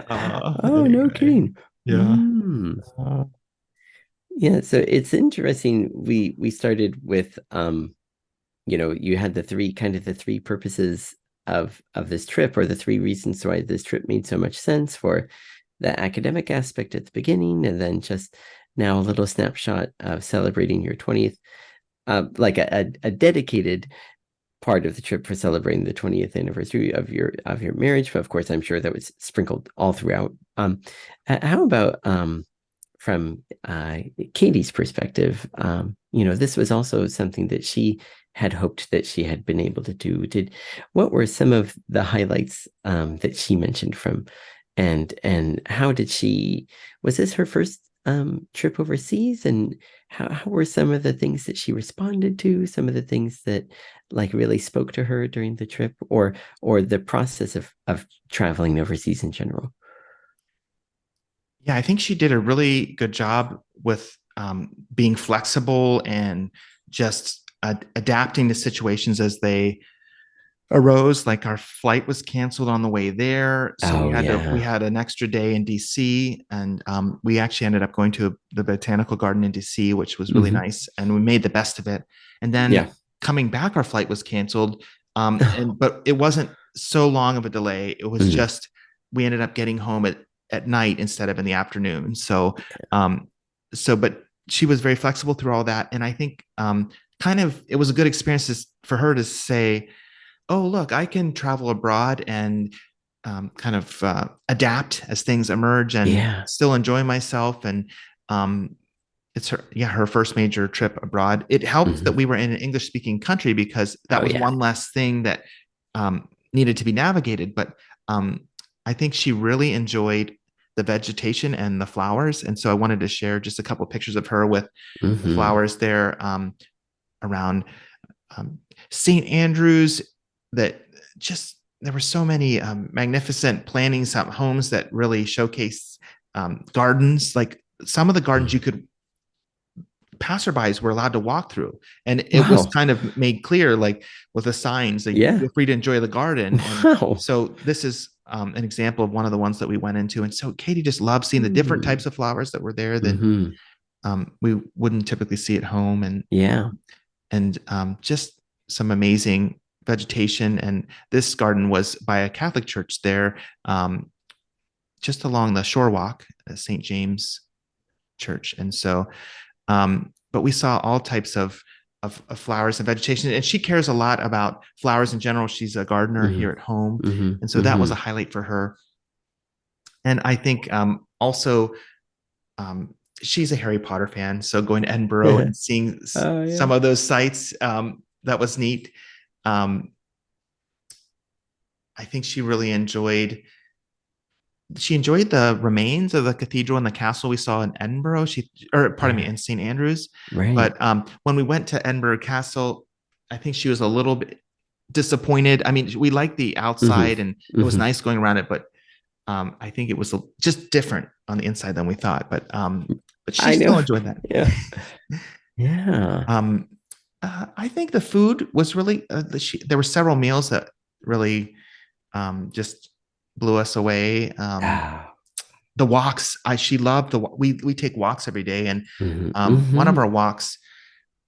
Oh, no anyway, kidding. yeah. Mm. Uh, Yeah, so it's interesting. We started with you had the three purposes of this trip, or the three reasons why this trip made so much sense, for the academic aspect at the beginning, and then just now a little snapshot of celebrating your 20th, like a dedicated part of the trip for celebrating the 20th anniversary of your marriage. But of course, I'm sure that was sprinkled all throughout. How about from Katie's perspective? This was also something that she had hoped that she had been able to do. What were some of the highlights that she mentioned from, and how did she, was this her first trip overseas? And how were some of the things that she responded to, some of the things that like really spoke to her during the trip, or the process of traveling overseas in general? yeah, I think she did a really good job with being flexible and just adapting to situations as they arose. Like, our flight was canceled on the way there, so Oh we yeah. had an extra day in DC, and we actually ended up going to the botanical garden in DC, which was really Hmm. nice, and we made the best of it. And then Yeah. coming back, our flight was canceled, and but it wasn't so long of a delay. It was Mhm. just, we ended up getting home at night instead of in the afternoon. Um but she was very flexible through all that, and I think kind of it was a good experience for her to say, oh, look, I can travel abroad and kind of adapt as things emerge and Yeah. still enjoy myself. And um, it's her first major trip abroad. It helped that Hmm. we were in an English speaking country, because that Oh was yeah. one less thing that needed to be navigated. But I think she really enjoyed the vegetation and the flowers. And so I wanted to share just a couple of pictures of her with the Hmm. flowers there around um, St. Andrews, that just there were so many magnificent plantings, homes that really showcase gardens. Like, some of the gardens you could passerbys were allowed to walk through, and it was Wow. kind of made clear, like, with the signs, like, Yeah. feel free to enjoy the garden. And Wow. so this is an example of one of the ones that we went into. And so Katie just loved seeing the different Hmm. types of flowers that were there that Hmm. we wouldn't typically see at home. Yeah. And just some amazing vegetation. And this garden was by a Catholic church there, just along the shore walk, St. James Church. And so, but we saw all types of flowers and vegetation. And she cares a lot about flowers in general. She's a gardener Hmm. here at home. Hmm. And so that was a Hmm. highlight for her. And I think also, um, she's a Harry Potter fan. So going to Edinburgh and seeing Oh yeah. some of those sites, that was neat. Um, I think she enjoyed the remains of the cathedral and the castle we saw in Edinburgh. Or pardon me, Yeah. in St. Andrews. Right. But when we went to Edinburgh Castle, I think she was a little bit disappointed. I mean, we liked the Hmm. outside and it was Hmm. nice going around it, but I think it was just different on the inside than we thought. But she I know. still enjoyed that. Yeah. Yeah. Um, I think the food was really. There were several meals that really just blew us away. Ah. The walks, she loved we take walks every day, and Hmm. one of Hmm. our walks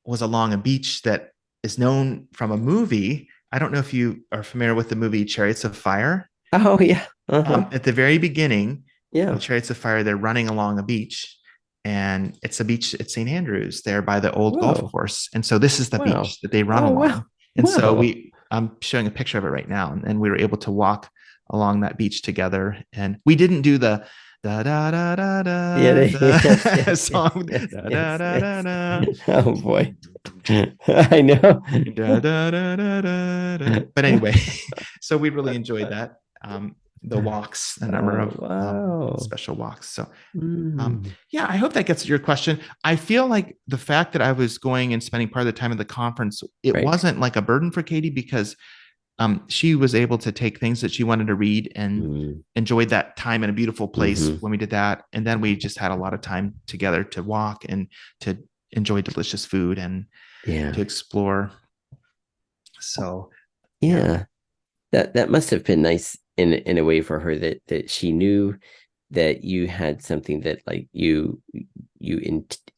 was along a beach that is known from a movie. I don't know if you are familiar with the movie Chariots of Fire. Oh yeah. Uh-huh. At the very beginning of Yeah. Chariots of Fire, they're running along a beach, and it's a beach at St. Andrews there by the old golf Whoa. course. And so this is the Wow. beach that they run Oh wow. along. And so Wow. I'm showing a picture of it right now, and we were able to walk along that beach together. And we didn't do the da da da da Yeah, da yes, da yes, yes, song yes, da da yes, da da yes. da. Oh boy. I know. Da, da, da, da, da, da. But anyway, so we really enjoyed that. The walks, a number Oh, of wow. special walks. So Mm, yeah, I hope that gets to your question. I feel like the fact that I was going and spending part of the time at the conference, it right. wasn't like a burden for Katie because she was able to take things that she wanted to read and Mm, enjoyed that time in a beautiful place hmm. when we did that. And then we just had a lot of time together to walk and to enjoy delicious food and Yeah. to explore. So yeah. Yeah. That must have been nice in a way for her that she knew that you had something that like you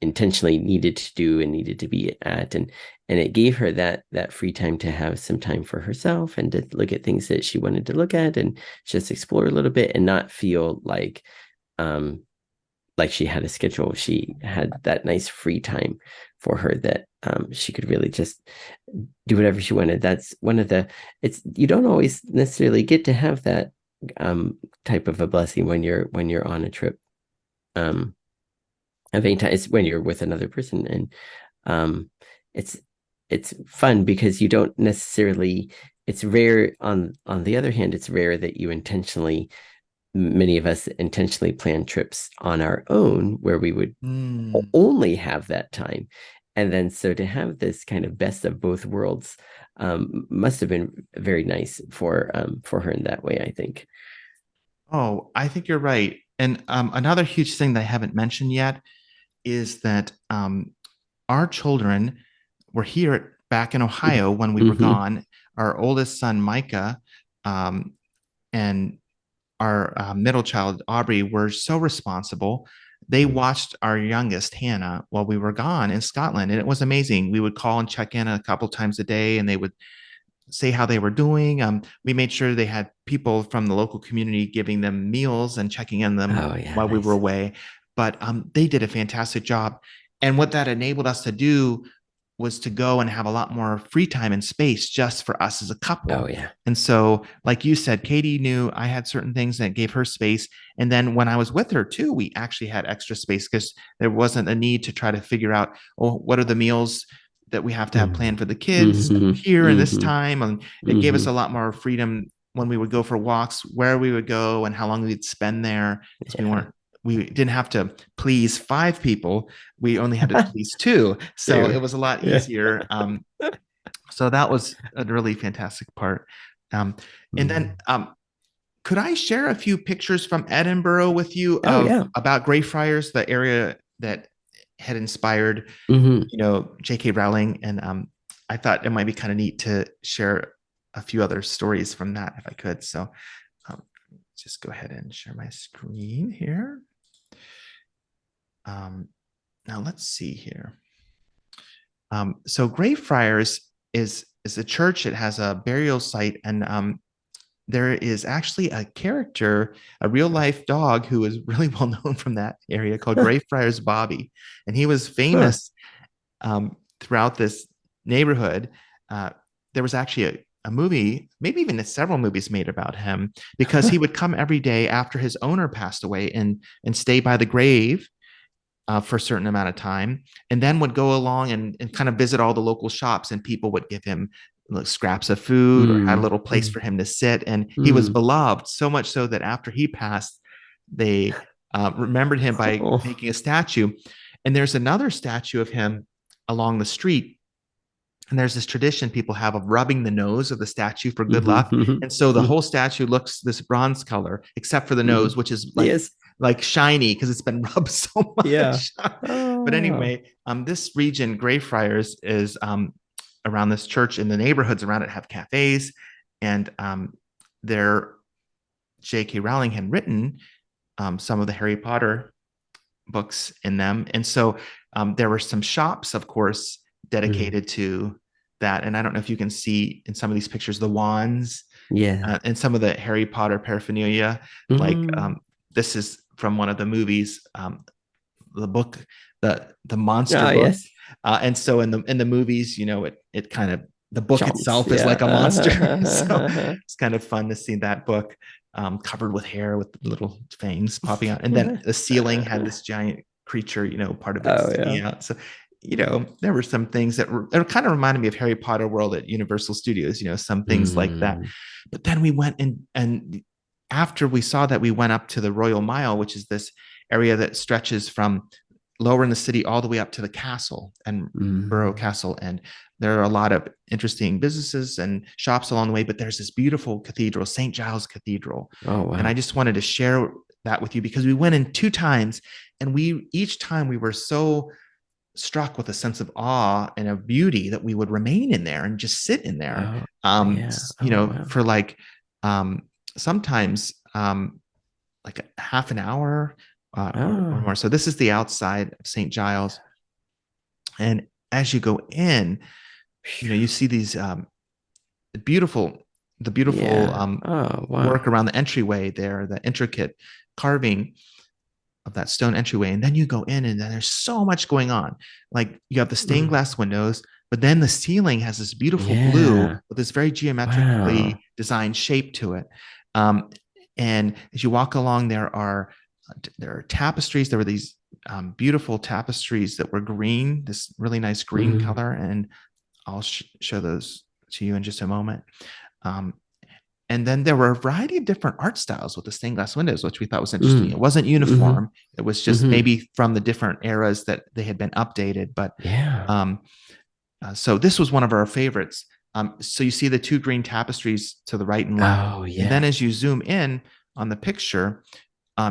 intentionally needed to do and needed to be at, and it gave her that free time to have some time for herself and to look at things that she wanted to look at and just explore a little bit and not feel um like she had a schedule. She had that nice free time for her that she could really just do whatever she wanted. That's one of the, it's, you don't always necessarily get to have that type of a blessing when you're on a trip of any time. It's when you're with another person, and um it's it's fun because you don't necessarily, it's rare. On the other hand, it's rare that you intentionally, many of us intentionally plan trips on our own where we would Mm. only have that time. And then so to have this kind of best of both worlds must have been very nice for her in that way, I think. Oh, I think you're right. And another huge thing that I haven't mentioned yet is that our children were here back in Ohio when we were Mm-hmm. gone. Our oldest son, Micah, um, and our middle child, Aubrey, were so responsible. They watched our youngest, Hannah, while we were gone in Scotland. And it was amazing. We would call and check in a couple times a day, and they would say how they were doing. We made sure they had people from the local community giving them meals and checking in them Oh yeah, while we were nice. away. But they did a fantastic job. And what that enabled us to do was to go and have a lot more free time and space just for us as a Oh couple. yeah. And so, like you said, Katie knew I had certain things that gave her space. And then when I was with her too, we actually had extra space because there wasn't a need to try to figure out, oh, what are the meals that we have to have Mm-hmm. planned for the kids here in this Mm-hmm. time. And it gave us Mm-hmm. a lot more freedom when we would go for walks, where we would go and how long we'd spend there. Because Yeah. we didn't have to please five people. We only had to please two. So it True. was a lot Yeah. easier. So that was a really fantastic part. Um, and then Mm. could I share a few pictures from Edinburgh with you Oh of yeah. about Greyfriars, the area that had inspired, Mm-hmm. J.K. Rowling, and I thought it might be kind of neat to share a few other stories from that if I could. So um, just go ahead and share my screen here. Um, now let's see here. So Greyfriars is a church. It has a burial site, and there is actually a character, a real life dog who is really well known from that area called Huh. Greyfriars Bobby, and he was Huh. famous throughout this neighborhood. Uh, there was actually a movie, maybe even several movies made about him because he would come every day after his owner passed away and stay by the grave for a certain amount of time, and then would go along and kind of visit all the local shops, and people would give him scraps of food or had a Mm. little place for him to sit. And he was Mm. beloved so much so that after he passed, they remembered him by Oh. making a statue. And there's another statue of him along the street. And there's this tradition people have of rubbing the nose of the statue for good Mm-hmm. luck. And so the whole statue looks this bronze color, except for the Mm-hmm. nose, which is Yes. like shiny because it's been rubbed so Yeah. much. But Oh. anyway, this region, Greyfriars, is around this church, and the neighborhoods around it have cafes, and there J.K. Rowling had written some of the Harry Potter books in them. And so there were some shops, of course, Mm. dedicated to that. And I don't know if you can see in some of these pictures the wands Yeah. and some of the Harry Potter paraphernalia. Like Mm. this is from one of the movies, the book, the monster Oh book. yes. And so in the movies, it kind of, the book Chomps. itself is Yeah. like a monster. So it's kind of fun to see that book covered with hair with little fangs popping out. And then the ceiling had this giant creature, part of it Oh yeah. sticking out. So there were some things that kind of reminded me of Harry Potter World at Universal Studios, some things like that. Mm. But then we went and after we saw that, we went up to the Royal Mile, which is this area that stretches from lower in the city all the way up to the castle and Borough Mm. Castle. And there are a lot of interesting businesses and shops along the way, but there's this beautiful cathedral, St. Giles Cathedral. Oh, And I wow. just wanted to share that with you because we went in 2 times, and each time we were so struck with a sense of awe and of beauty that we would remain in there and just sit in there, Oh, yeah. Oh, wow. for like um, sometimes like a half an hour or Oh, more. So this is the outside of St. Giles, and as you go in, you see these beautiful, the beautiful yeah. Oh, work wow. around the entryway there, the intricate carving of that stone entryway. And then you go in, and then there's so much going on. Like you have the stained Mm. glass windows, but then the ceiling has this beautiful blue Yeah. with this very Wow. geometrically designed shape to it. Um, and as you walk along, there are tapestries. There were these beautiful tapestries that were green, this really nice green Mm. color, and I'll show those to you in just a moment. Um, and then there were a variety of different art styles with the stained glass windows, which we thought was interesting. It Mm. wasn't Mm-hmm. uniform. It was just Mm-hmm. maybe from the different eras that they had been updated. But Yeah. um, so this was one of our favorites. So you see the two green tapestries to the right and left. Oh, And then yeah. as you zoom in on the picture,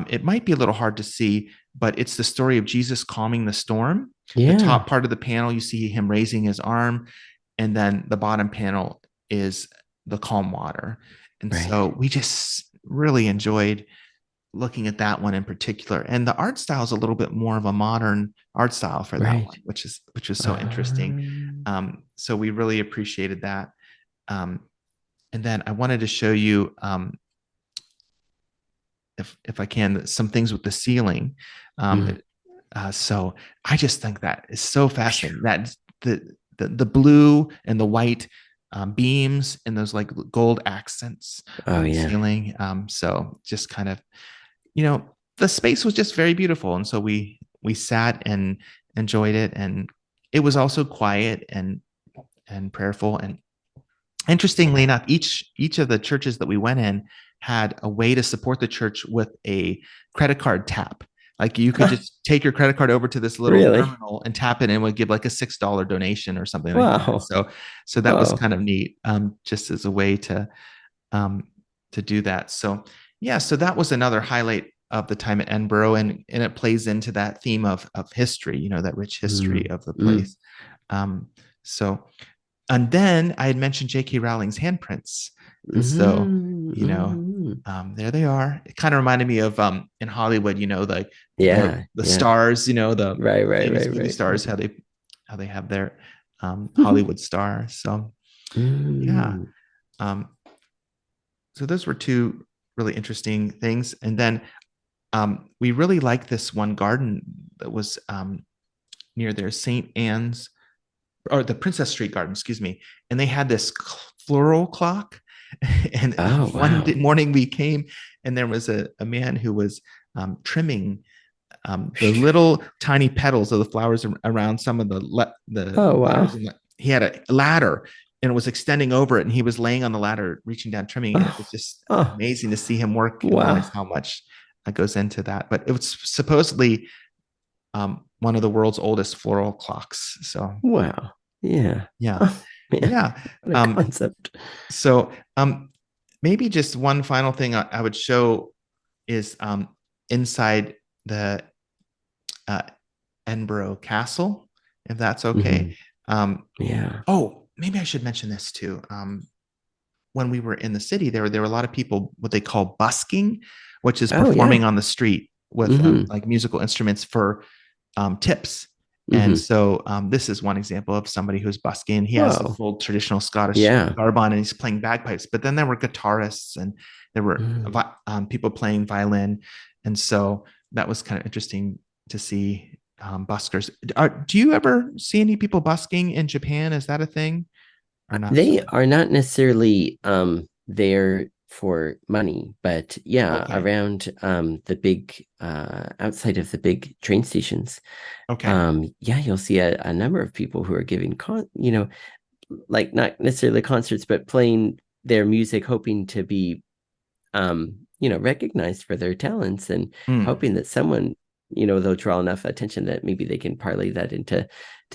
it might be a little hard to see, but it's the story of Jesus calming the storm. The Yeah. top part of the panel, you see him raising his arm, and then the bottom panel is the calm water. And Right. so we just really enjoyed looking at that one in particular. And the art style is a little bit more of a modern art style for that Right. one, which is so interesting. Um, So we really appreciated that. Um, and then I wanted to show you, if I can, some things with the ceiling. mm. So I just think that is so fascinating. That the blue and the white beams and those like gold accents Oh, on the yeah. ceiling. So just kind of, the space was just very beautiful, and so we sat and enjoyed it, and it was also quiet and prayerful. And interestingly Yeah. enough, each of the churches that we went in had a way to support the church with a credit card tap. Like you could just take your credit card over to this little Really? terminal and tap it, and it would give like a $6 donation or something like that. Wow. So that was Oh. kind of neat, just as a way um, to do that. So yeah, so that was another highlight of the time at Edinburgh, and it plays into that theme of history, that rich history Mm. of the Mm. place. Um, so and then I had mentioned J.K. Rowling's handprints, and so Mm. Mm. there they are. It kind of reminded me of in Hollywood, like the Yeah. the Yeah. stars, the Right. Right. famous Right. movie Right. stars, Right. how they have their Hollywood star. So yeah, Mm. um, so those were two really interesting things. And then we really liked this one garden that was near there, St. Anne's, or the Princess Street Garden, excuse me. And they had this floral clock. And Oh, one wow. morning we came, and there was a man who was trimming the little tiny petals of the flowers around some of the Oh, flowers. wow. And he had a ladder, and it was extending over it. And he was laying on the ladder, reaching down, trimming it. It was Oh. just Oh. amazing to see him work and realize Wow. how much goes into that. But it was supposedly one of the world's oldest floral clocks. So Wow. Yeah. yeah, Oh, man. yeah. What a Um, concept. so maybe just one final thing I would show is inside the uh, Edinburgh Castle, if that's okay. Hmm. Um, Yeah. oh, maybe I should mention this too. When we were in the city, there were a lot of people what they call busking, which is Oh, performing yeah. on the street with Hmm. like musical instruments for tips. And Hmm. so this is one example of somebody who's busking. He has the Whoa. full traditional Scottish Yeah. garb on, and he's playing bagpipes. But then there were guitarists, and there were Mm. people playing violin, and so that was kind of interesting to see buskers. Do you ever see any people busking in Japan? Is that a thing or not so They much? are not necessarily there for money. But yeah, Okay. around the big outside of the big train stations, Okay. yeah, you'll see a number of people who are giving like not necessarily concerts, but playing their music, hoping to be recognized for their talents and Mm. hoping that someone, they'll draw enough attention that maybe they can parlay that into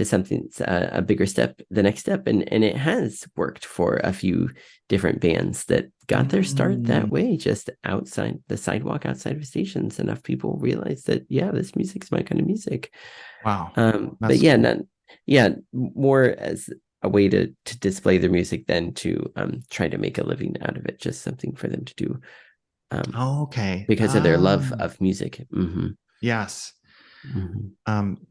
something a bigger step, the next step. And it has worked for a few different bands that got their start that Mm. way, just outside the sidewalk, outside of stations. Enough people realized that, yeah, this music's my kind of music. Wow. But That's yeah, cool. not, yeah, more as a way to display their music than to try to make a living out of it, just something for them to do um, Okay. because of their love of music. Yes. Hmm. Um,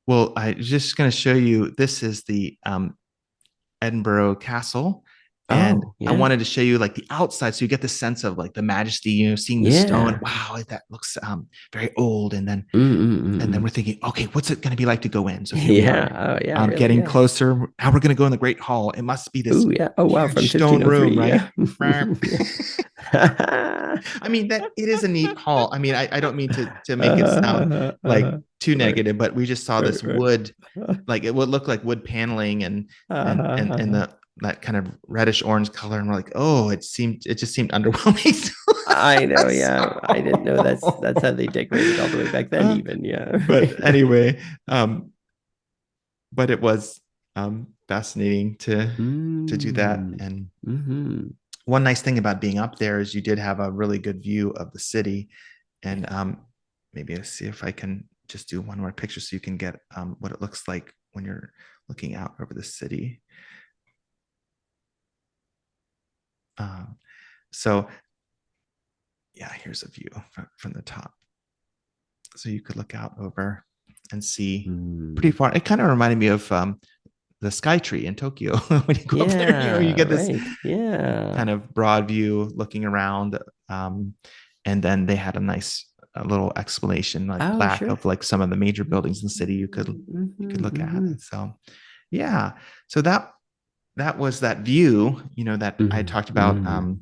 well, I just going to show you. This is the Edinburgh Castle. And Oh, I yeah. wanted to show you like the outside so you get the sense of like the majesty, seeing the stone. Yeah. Wow, that looks very old. And then we're Mm-mm-mm-mm. thinking, okay, what's it going to be like to go in? So here we Yeah. are, Oh, yeah, really. getting Yeah. closer. Now we're going to go in the Great Hall. It must be this Oh, yeah. Oh, wow. From huge stone room, 1503. right? Yeah. Yeah. I mean, that it is a neat hall. I mean, I don't mean to make it sound like Uh-huh. too Right. negative, but we just saw Right. this Right. wood, like it would look like wood paneling and Uh-huh. the that kind of reddish orange color, and we're like, oh, it just seemed underwhelming to I know. us. Yeah. I didn't know that's how they decorated all the way back then, Uh, even. Yeah. but anyway, but it was fascinating to do that. Mm. And Hmm. one nice thing about being up there is you did have a really good view of the city. And maybe I'll see if I can just do one more picture so you can get what it looks like when you're looking out over the city. Um, so yeah, here's a view from the top. So you could look out over and see pretty Mm. far. It kind of reminded me of the Sky Tree in Tokyo. When you go up there, you Yeah. get this Right. Yeah. kind of broad view looking around. And then they had a little explanation, like Oh, plaque sure. of like some of the major buildings in the city you could look at. Mm-hmm. So yeah, so that was that view, that I Mm-hmm. talked about. Mm-hmm.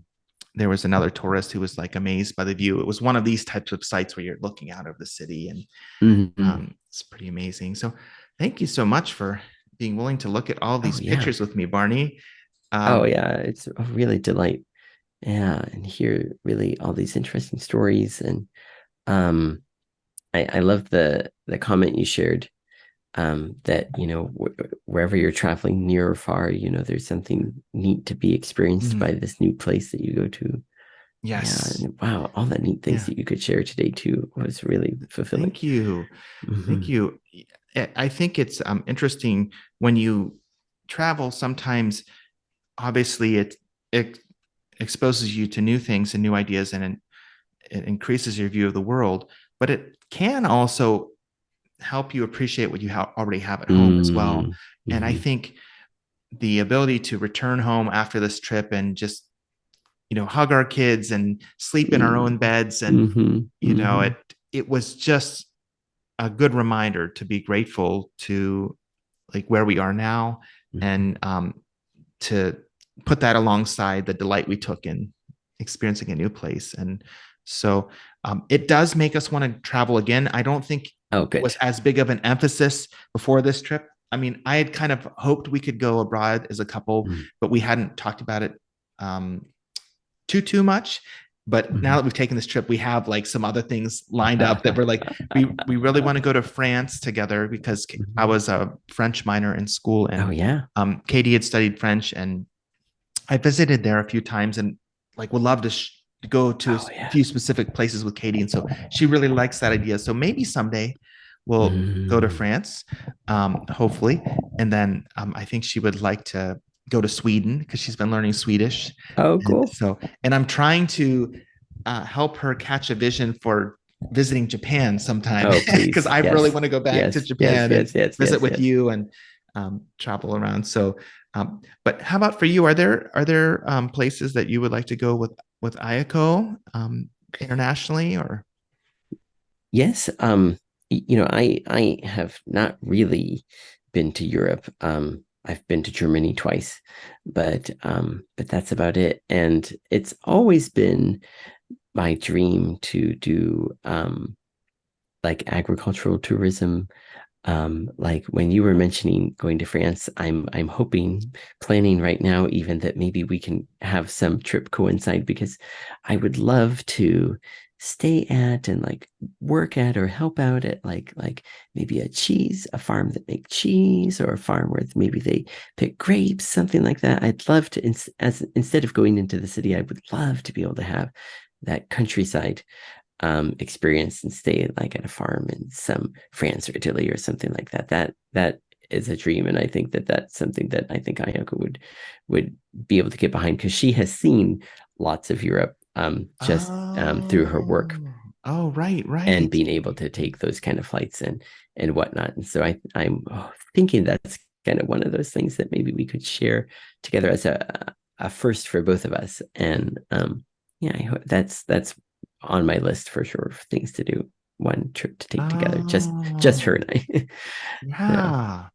There was another tourist who was like amazed by the view. It was one of these types of sites where you're looking out over the city, and Mm-hmm. it's pretty amazing. So thank you so much for being willing to look at all Oh, these yeah. pictures with me, Barney. Oh, Um, yeah. It's a really delight. Yeah, and hear really all these interesting stories. And um, I love the comment you shared, that wherever you're traveling, near or far, there's something neat to be experienced by mhm. this new place that you go to. Yeah, Yes. and wow, all the neat things Yeah. that you could share today too was really fulfilling. Thank you. Thank Hmm. you. I think it's interesting when you travel. Sometimes, obviously, it exposes you to new things and new ideas, and it increases your view of the world. But it can also help you appreciate what you already have at home as well. And I Mm-hmm. think the ability to return home after this trip and just hug our kids and sleep in our own beds, and Mm-hmm. Mm-hmm. it was just a good reminder to be grateful to like where we are now, Mm-hmm. and to put that alongside the delight we took in experiencing a new place. And so it does make us want to travel again. I don't think Oh, it was good. as big of an emphasis before this trip. I mean, I had kind of hoped we could go abroad as a couple, but we hadn't talked about it um, too much. But now Mm-hmm. that we've taken this trip, we have like some other things lined up that we're like, we really want to go to France together, because I Mhm. was a French minor in school, Oh, and yeah. Katie had studied French, and I visited there a few times, and like would love to go to Oh, a yeah. few specific places with Katie. And so she really likes that idea. So maybe someday we'll go to Mm. France, hopefully. And then I think she would like to go to Sweden because she's been learning Swedish. Oh, And cool. so, and I'm trying to help her catch a vision for visiting Japan sometime, Oh, because please. I really Yes. want to go back to Yes. Yes. Japan and Yes. Yes. visit Yes. with Yes. you and travel around. So, but how about for you? Are there places that you would like to go with Ayako internationally, or? Yes. I have not really been to Europe. I've been to Germany twice, but that's about it. And it's always been my dream to do like agricultural tourism. Like when you were mentioning going to France, I'm hoping, planning right now even that maybe we can have some trip coincide, because I would love to stay at and like work at or help out at like maybe a farm that make cheese, or a farm where maybe they pick grapes, something like that. I'd love to, as instead of going into the city, I would love to be able to have that countryside experience and stay like at a farm in some France or Italy or something like that. That is a dream, and I think that that's something that I think Ayako would be able to get behind, because she has seen lots of Europe just through her work Oh, oh, right, and right. being able to take those kind of flights and whatnot. And so I'm thinking that's kind of one of those things that maybe we could share together as a first for both of us. And yeah, I hope that's on my list for sure of things to do. One trip to take together, just her Oh, and I. Yeah. yeah.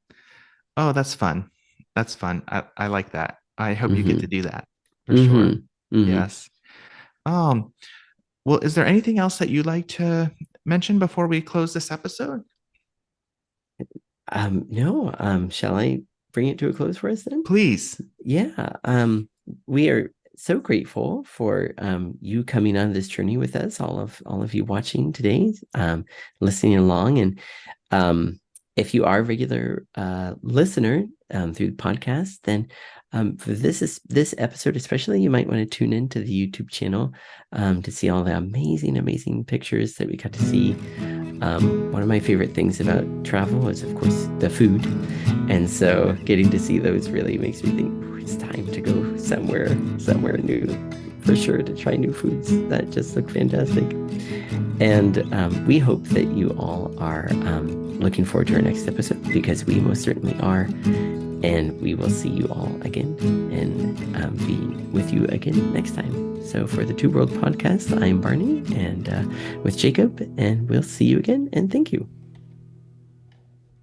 Oh, that's fun. That's fun. I like that. I hope you get to Mm-hmm. do that for sure. Mm-hmm. Mm-hmm. Yes. Um, well, is there anything else that you'd like to mention before we close this episode? No, shall I bring it to a close for us then? Please. Yeah, we are so grateful for you coming on this journey with us, all of you watching today, listening along. And if you are a regular listener through the podcast, then for this episode especially, you might want to tune into the YouTube channel to see all the amazing pictures that we got to see. One of my favorite things about travel is, of course, the food. And so getting to see those really makes me think, "Ooh, it's time to go somewhere new for sure, to try new foods that just look fantastic." And we hope that you all are looking forward to our next episode, because we most certainly are. And we will see you all again and be with you again next time. So for the Two World Podcast, I'm Barney and with Jacob, and we'll see you again. And thank you.